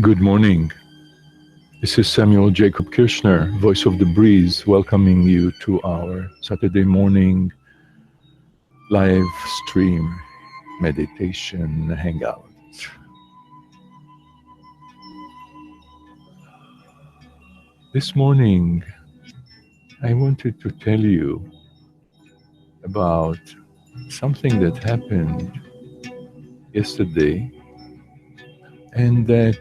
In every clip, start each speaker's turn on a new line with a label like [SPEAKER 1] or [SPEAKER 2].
[SPEAKER 1] Good morning. This is Samuel Jacob Kirshner, voice of the Breeze, welcoming you to our Saturday morning live stream meditation hangout. This morning, I wanted to tell you about something that happened yesterday and that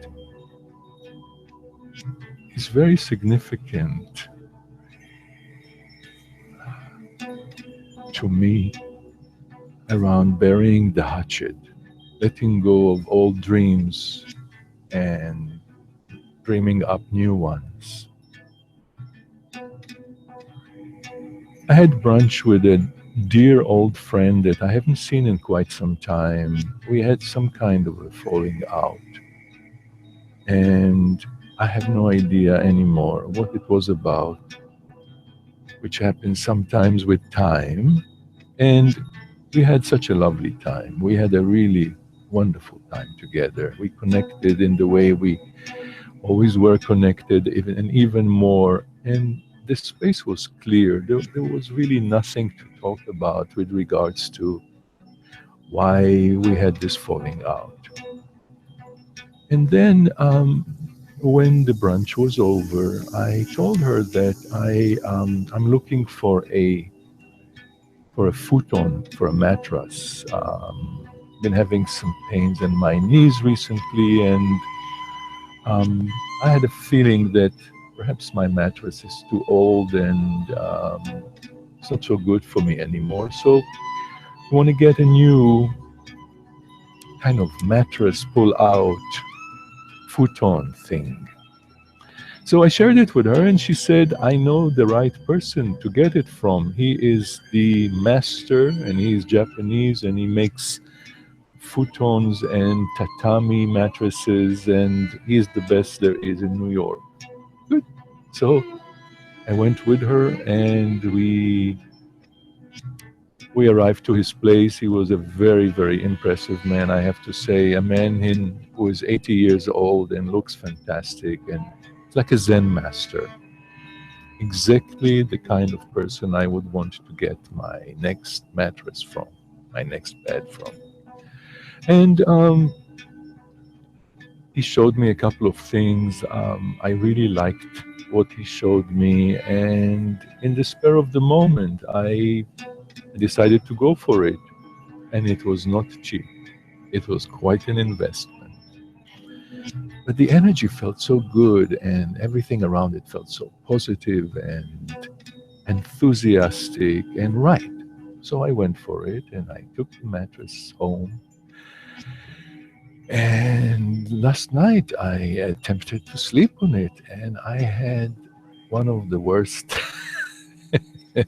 [SPEAKER 1] is very significant to me around burying the hatchet, letting go of old dreams and dreaming up new ones. I had brunch with a dear old friend that I haven't seen in quite some time. We had some kind of a falling out, and I have no idea anymore what it was about, which happens sometimes with time. And we had such a lovely time. We had a really wonderful time together. We connected in the way we always were connected, and even more. And the space was clear. There was really nothing to talk about with regards to why we had this falling out. And then when the brunch was over, I told her that I'm looking for a futon, for a mattress. Been having some pains in my knees recently, and I had a feeling that perhaps my mattress is too old and it's not so good for me anymore. So I want to get a new kind of mattress pull out futon thing. So I shared it with her, and she said, I know the right person to get it from. He is the master, and he's Japanese, and he makes futons and tatami mattresses, and he's the best there is in New York. Good. So I went with her, and we arrived to his place. He was a very, very impressive man, I have to say. A man who is 80 years old and looks fantastic, and it's like a Zen master. Exactly the kind of person I would want to get my next mattress from, my next bed from. And he showed me a couple of things. I really liked what he showed me, and in the spur of the moment, I decided to go for it. And it was not cheap. It was quite an investment. But the energy felt so good, and everything around it felt so positive and enthusiastic and right. So I went for it, and I took the mattress home. And last night I attempted to sleep on it, and I had one of the worst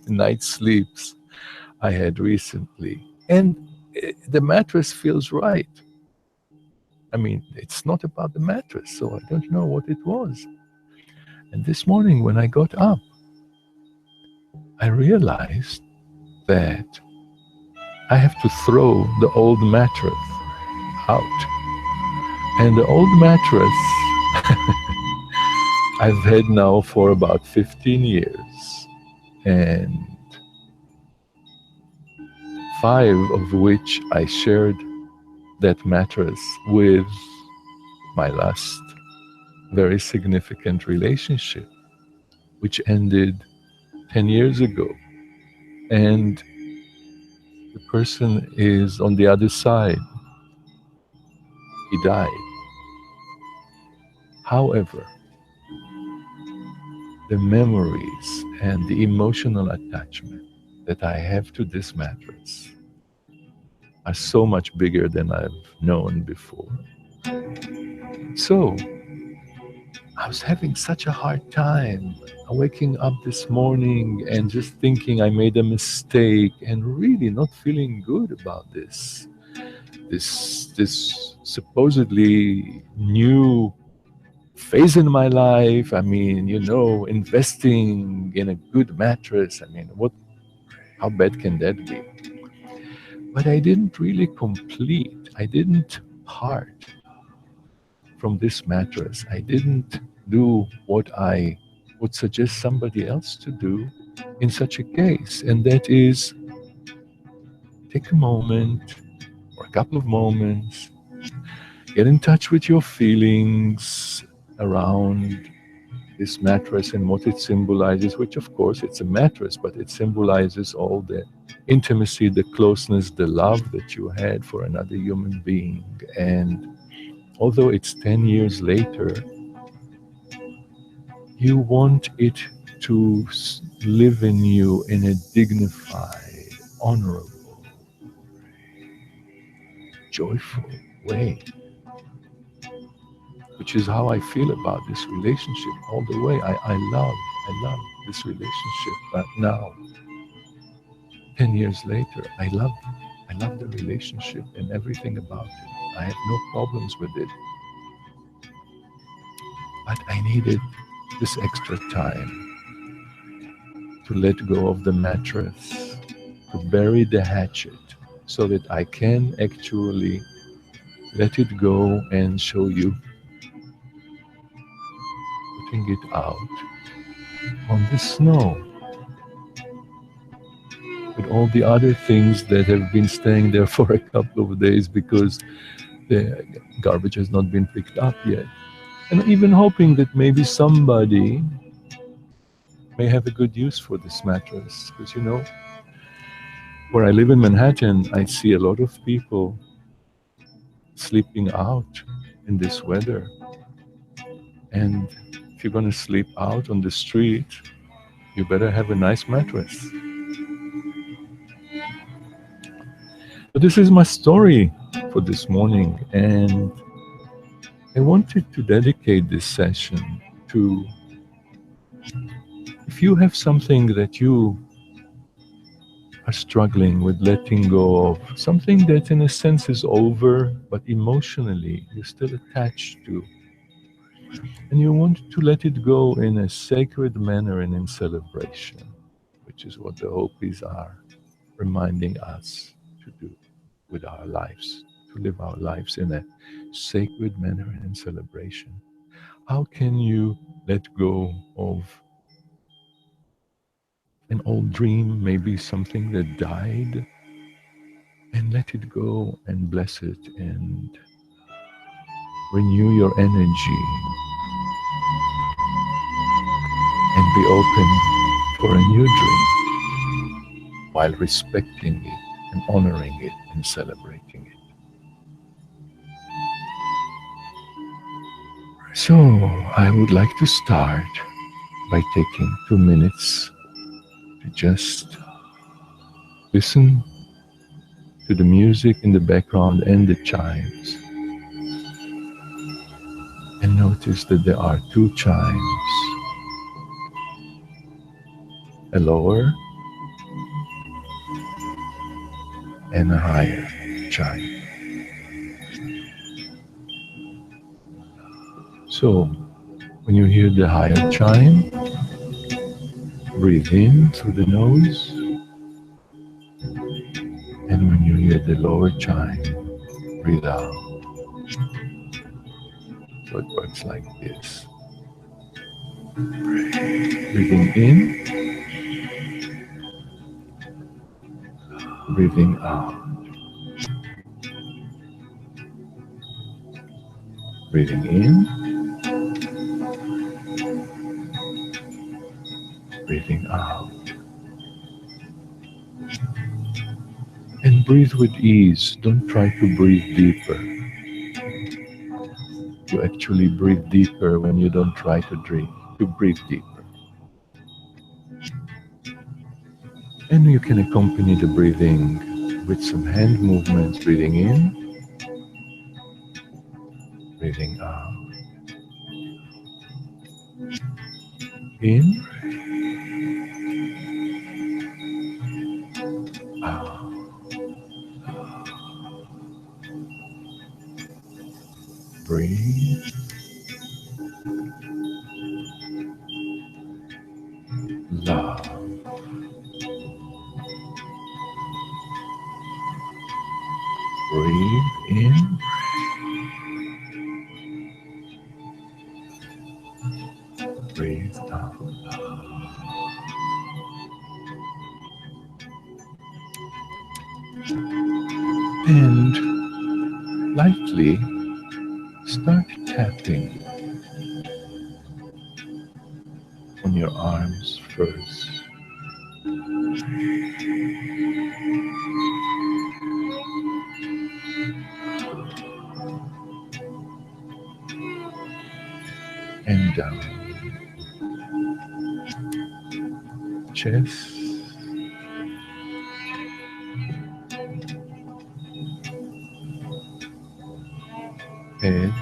[SPEAKER 1] night sleeps I had recently. And the mattress feels right. I mean, it's not about the mattress, so I don't know what it was. And this morning when I got up, I realized that I have to throw the old mattress out. And the old mattress I've had now for about 15 years, and 5 of which I shared that mattress with my last very significant relationship, which ended 10 years ago. And the person is on the other side. He died. However, the memories and the emotional attachment that I have to this mattress are so much bigger than I've known before. So I was having such a hard time waking up this morning and just thinking I made a mistake and really not feeling good about this supposedly new phase in my life. I mean, investing in a good mattress. I mean, how bad can that be? But I didn't really complete. I didn't part from this mattress. I didn't do what I would suggest somebody else to do in such a case, and that is take a moment or a couple of moments, get in touch with your feelings around this mattress and what it symbolizes, which of course it's a mattress, but it symbolizes all the intimacy, the closeness, the love that you had for another human being. And although it's 10 years later, you want it to live in you in a dignified, honorable, joyful way, which is how I feel about this relationship all the way. I love this relationship, but now, 10 years later, I love the relationship and everything about it. I have no problems with it. But I needed this extra time to let go of the mattress, to bury the hatchet, so that I can actually let it go and show you putting it out on the snow with all the other things that have been staying there for a couple of days because the garbage has not been picked up yet. And even hoping that maybe somebody may have a good use for this mattress. Because, you know, where I live in Manhattan, I see a lot of people sleeping out in this weather. And if you're going to sleep out on the street, you better have a nice mattress. So this is my story for this morning, and I wanted to dedicate this session to, if you have something that you are struggling with letting go of, something that in a sense is over, but emotionally you're still attached to, and you want to let it go in a sacred manner and in celebration, which is what the Hopis are reminding us to do with our lives, to live our lives in a sacred manner and in celebration. How can you let go of an old dream, maybe something that died, and let it go and bless it and renew your energy and be open for a new dream while respecting it and honoring it and celebrating it? So I would like to start by taking 2 minutes to just listen to the music in the background and the chimes, and notice that there are 2 chimes, a lower and a higher chime. So when you hear the higher chime, breathe in through the nose, and when you hear the lower chime, breathe out. So it works like this. Breathing in, breathing out. Breathing in, breathing out. And breathe with ease. Don't try to breathe deeper. You actually breathe deeper when you don't try to breathe deeper. And you can accompany the breathing with some hand movements, breathing in, breathing out. In, out. Breathe, love. Breathe in, Breathe out. And lightly start tapping on your arms first. And down. Chest. Head.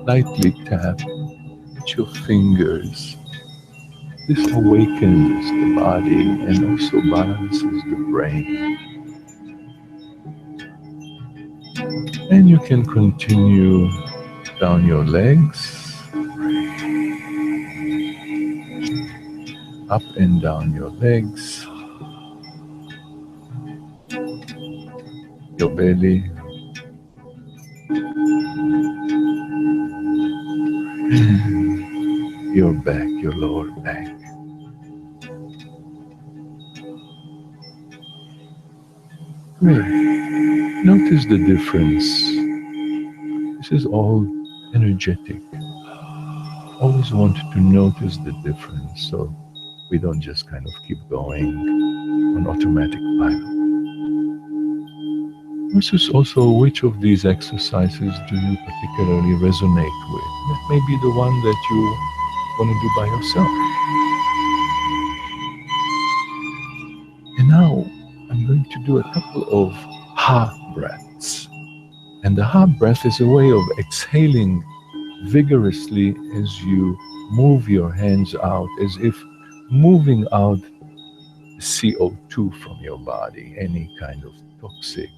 [SPEAKER 1] Lightly tap with your fingers. This awakens the body and also balances the brain. And you can continue down your legs, up and down your legs, your belly, your back, your lower back. Great. Notice the difference. This is all energetic. Always want to notice the difference so we don't just kind of keep going on automatic pilot. Notice also which of these exercises do you particularly resonate with. That may be the one that you want to do by yourself. And now I'm going to do a couple of ha breaths. And the ha breath is a way of exhaling vigorously as you move your hands out, as if moving out CO2 from your body, any kind of toxic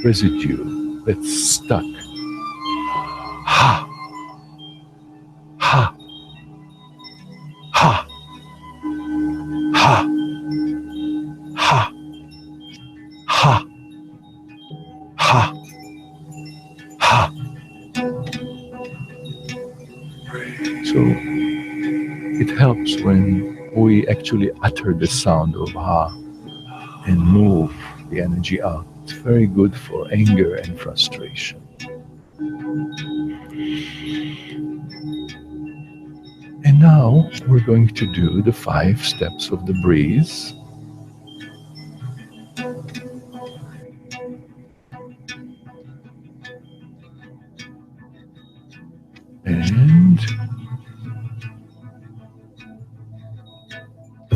[SPEAKER 1] residue that's stuck. Ha, ha, ha, ha, ha, ha, ha, ha. So it helps when we actually utter the sound of ha and move the energy out. It's very good for anger and frustration. And now we're going to do the 5 steps of the breeze. And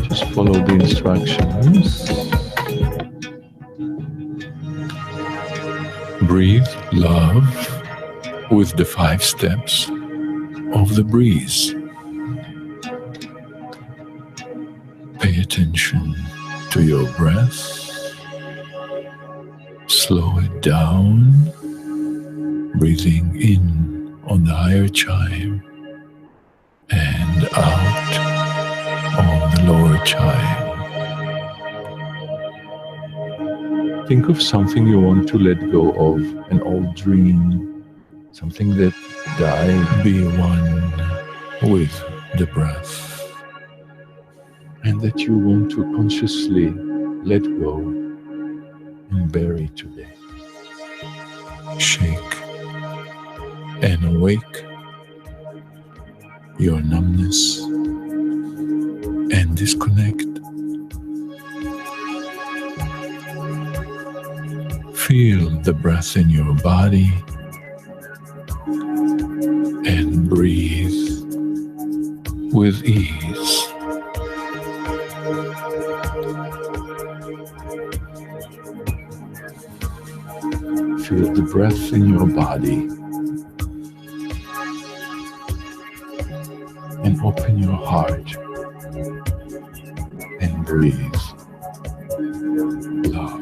[SPEAKER 1] just follow the instructions. Breathe love with the 5 steps of the breeze. Pay attention to your breath. Slow it down, breathing in on the higher chime and out on the lower chime. Think of something you want to let go of, an old dream, something that died. Be one with the breath, and that you want to consciously let go and bury today. Shake and awake your numbness and disconnect. Feel the breath in your body and breathe with ease. Feel the breath in your body and open your heart and breathe love.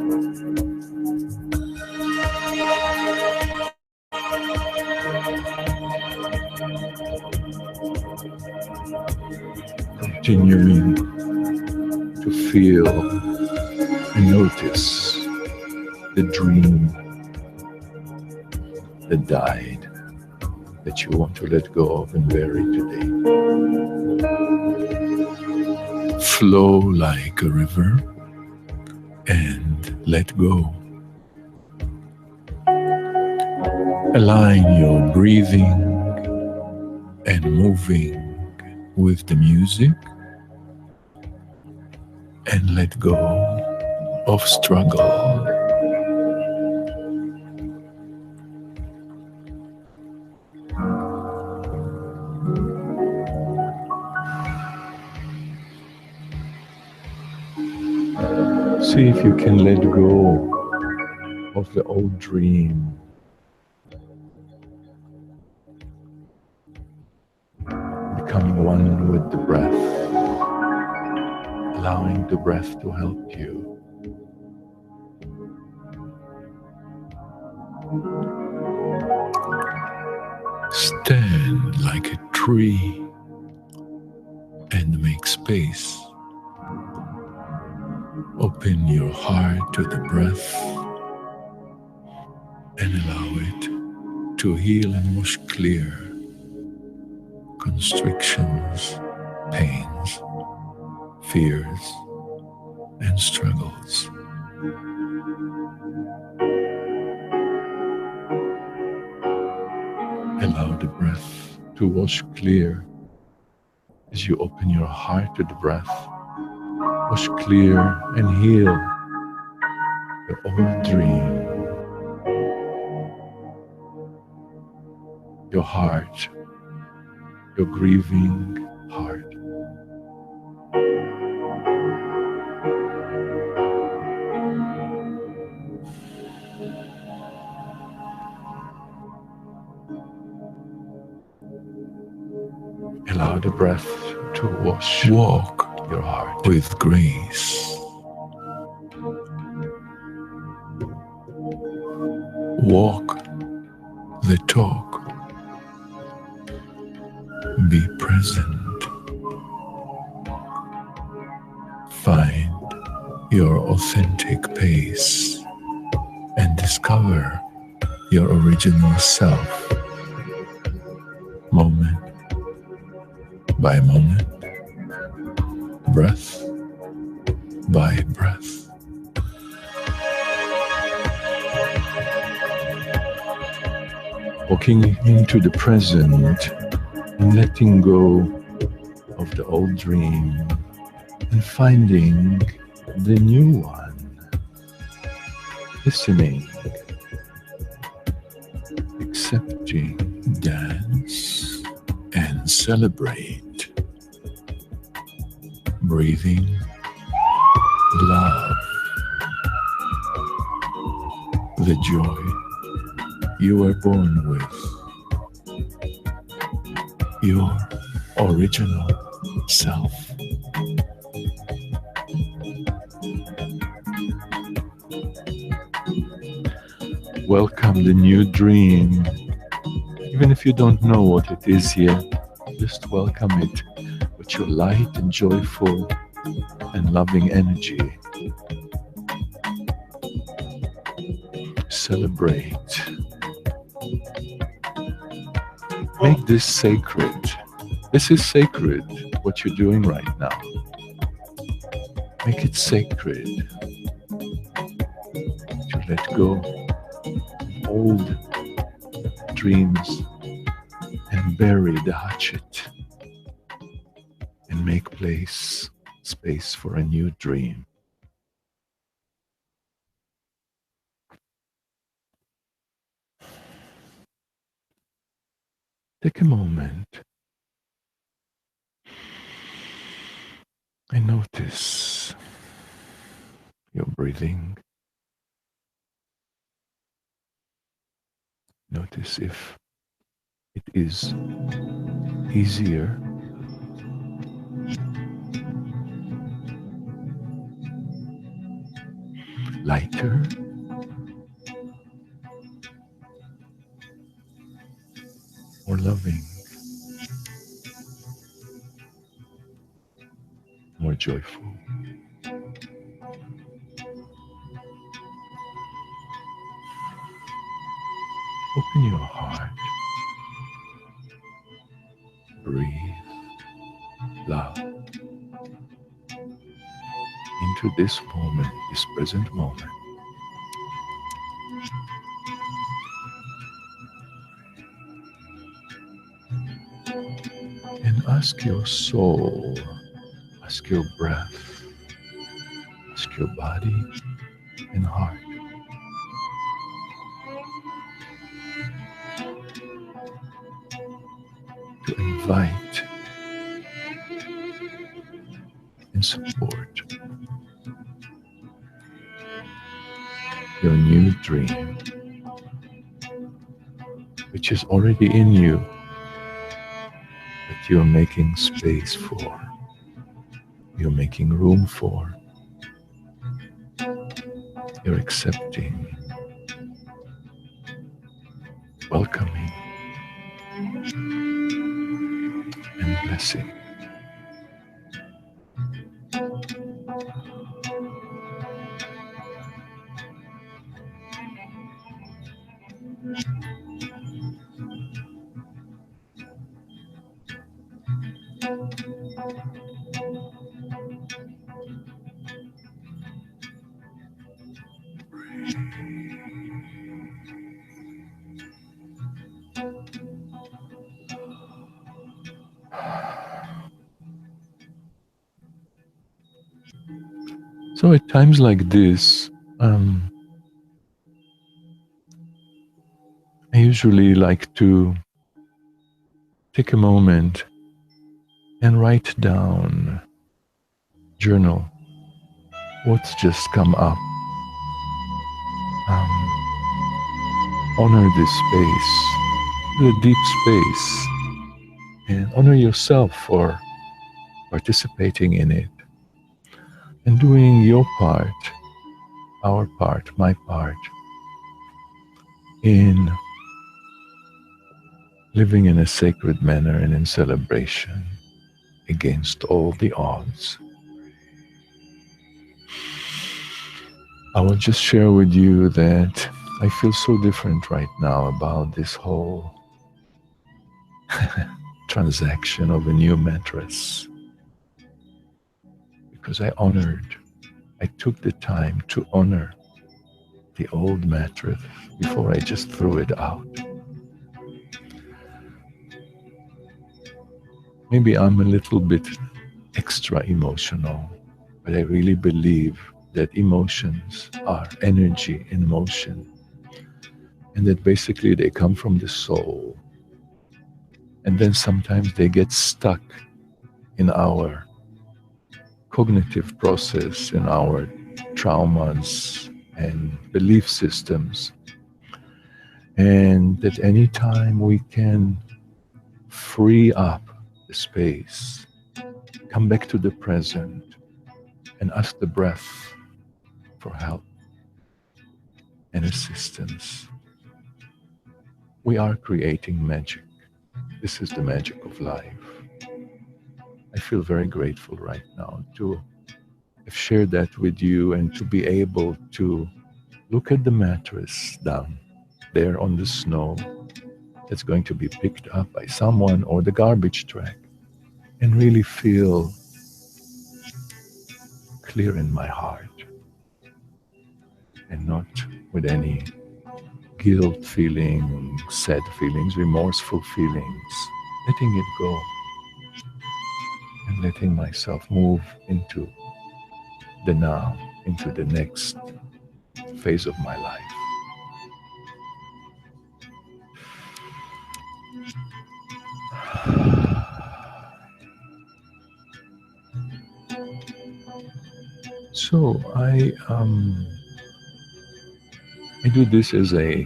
[SPEAKER 1] Continuing to to feel and notice the dream that died, that you want to let go of and bury today. Flow like a river and let go. Align your breathing and moving with the music and let go of struggle. See if you can let go of the old dream, becoming one with the breath, allowing the breath to help you. Stand like a tree and make space. Open your heart to the breath and allow it to heal and wash clear constrictions, pains, fears, and struggles. Allow the breath to wash clear as you open your heart to the breath. Wash clear and heal the old dream, your heart, your grieving heart. Allow the breath to wash, walk your heart with grace. Walk the talk. Be present. Find your authentic pace and discover your original self, moment by moment, breath by breath. Walking into the present and letting go of the old dream and finding the new one. Listening, accepting, dance, and celebrate. Breathing love, the joy you were born with, your original self. Welcome the new dream. Even if you don't know what it is yet, just welcome it with your light and joyful and loving energy. Celebrate. Make this sacred. This is sacred, what you're doing right now. Make it sacred to let go of old dreams and bury the hatchet and make space for a new dream. Take a moment and notice your breathing. Notice if it is easier, lighter, more loving, more joyful. in your heart. Breathe love into this moment, this present moment. And ask your soul, ask your breath, ask your body and heart to invite and support your new dream, which is already in you, that you're making space for, you're making room for, you're accepting, welcoming, and blessing. So at times like this, I usually like to take a moment and write down, journal what's just come up. Honor this space, the deep space, and honor yourself for participating in it and doing your part, our part, my part, in living in a sacred manner and in celebration against all the odds. I will just share with you that I feel so different right now about this whole transaction of a new mattress, because I took the time to honor the old mattress before I just threw it out. Maybe I'm a little bit extra emotional, but I really believe that emotions are energy in motion, and that basically they come from the soul. And then sometimes they get stuck in our cognitive process, in our traumas and belief systems. And that anytime we can free up the space, come back to the present, and ask the breath for help and assistance, we are creating magic. This is the magic of life. I feel very grateful right now to have shared that with you and to be able to look at the mattress down there on the snow that's going to be picked up by someone, or the garbage truck, and really feel clear in my heart and not with any guilt feeling, sad feelings, remorseful feelings, letting it go and letting myself move into the now, into the next phase of my life. So I do this as a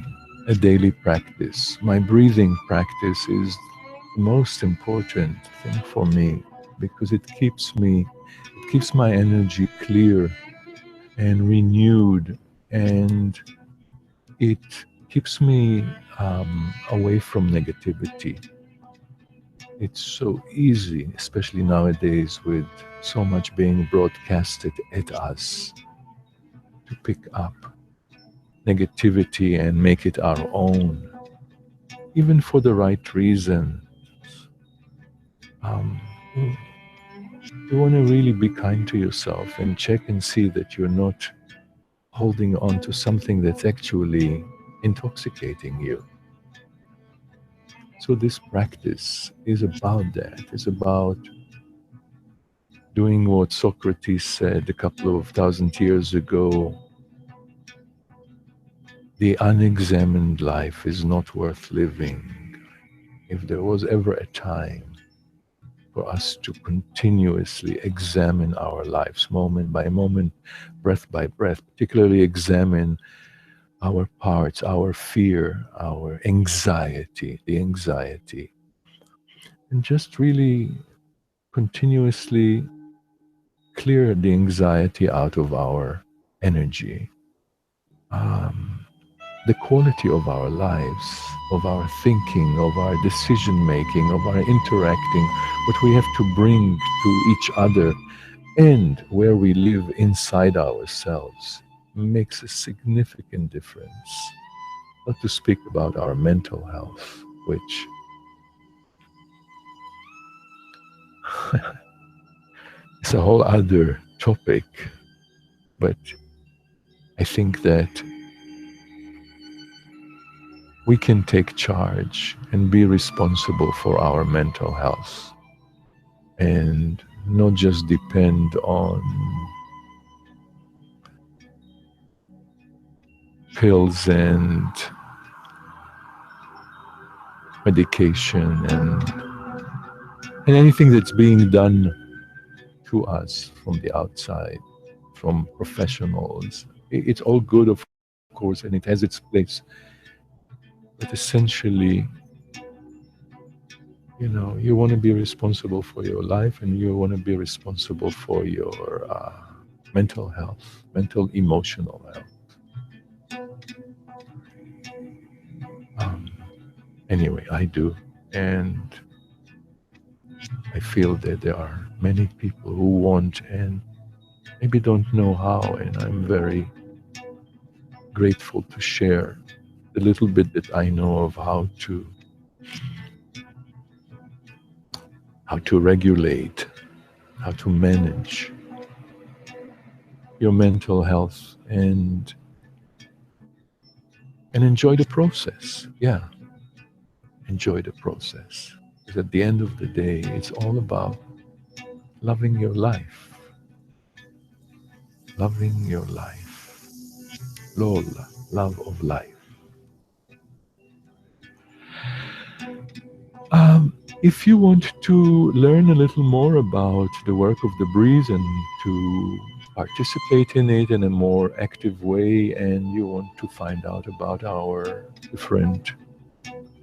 [SPEAKER 1] daily practice. My breathing practice is the most important thing for me, because it keeps my energy clear and renewed, and it keeps me away from negativity. It's so easy, especially nowadays with so much being broadcasted at us, to pick up negativity and make it our own. even for the right reason. Um, you want to really be kind to yourself and check and see that you're not holding on to something that's actually intoxicating you. So this practice is about that. It's about doing what Socrates said a couple of thousand years ago. The unexamined life is not worth living. If there was ever a time for us to continuously examine our lives moment by moment, breath by breath, particularly examine our parts, our fear, our anxiety, the anxiety, and just really continuously clear the anxiety out of our energy. Um, the quality of our lives, of our thinking, of our decision making, of our interacting, what we have to bring to each other, and where we live inside ourselves makes a significant difference. Not to speak about our mental health, which is a whole other topic. But I think that we can take charge and be responsible for our mental health and not just depend on pills and medication and anything that's being done to us from the outside, from professionals. It's all good, of course, and it has its place. But essentially, you want to be responsible for your life and you want to be responsible for your mental health, mental, emotional health. Um, anyway, I do. And I feel that there are many people who want and maybe don't know how. And I'm very grateful to share the little bit that I know of how to regulate, how to manage your mental health and enjoy the process. Yeah, enjoy the process. Because at the end of the day, it's all about loving your life. Loving your life. Lol, love of life. If you want to learn a little more about the work of the Breeze and to participate in it in a more active way, and you want to find out about our different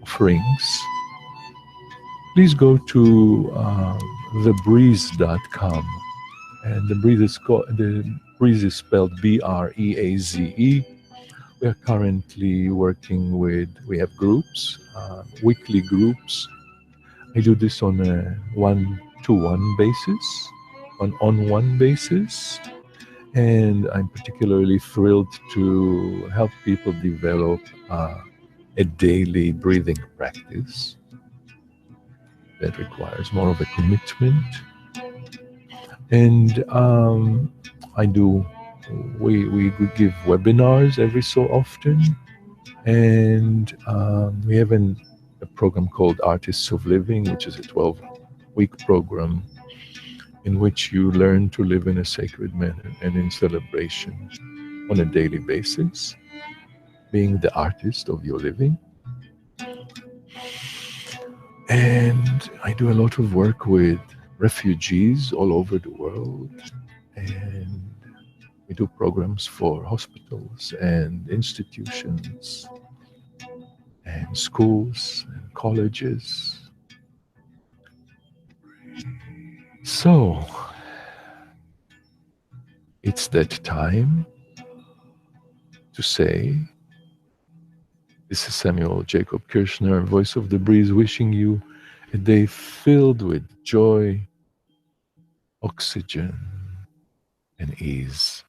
[SPEAKER 1] offerings, please go to thebreeze.com. And the Breeze is spelled Breaze. We are currently working we have groups, weekly groups. I do this on a one-to-one basis, on-one basis, and I'm particularly thrilled to help people develop a daily breathing practice that requires more of a commitment. And I do. We give webinars every so often, and we have a program called Artists of Living, which is a 12-week program in which you learn to live in a sacred manner and in celebration on a daily basis, being the artist of your living. And I do a lot of work with refugees all over the world, and we do programs for hospitals and institutions and schools and colleges. So it's that time to say, this is Samuel Jacob Kirshner, voice of the Breeze, wishing you a day filled with joy, oxygen, and ease.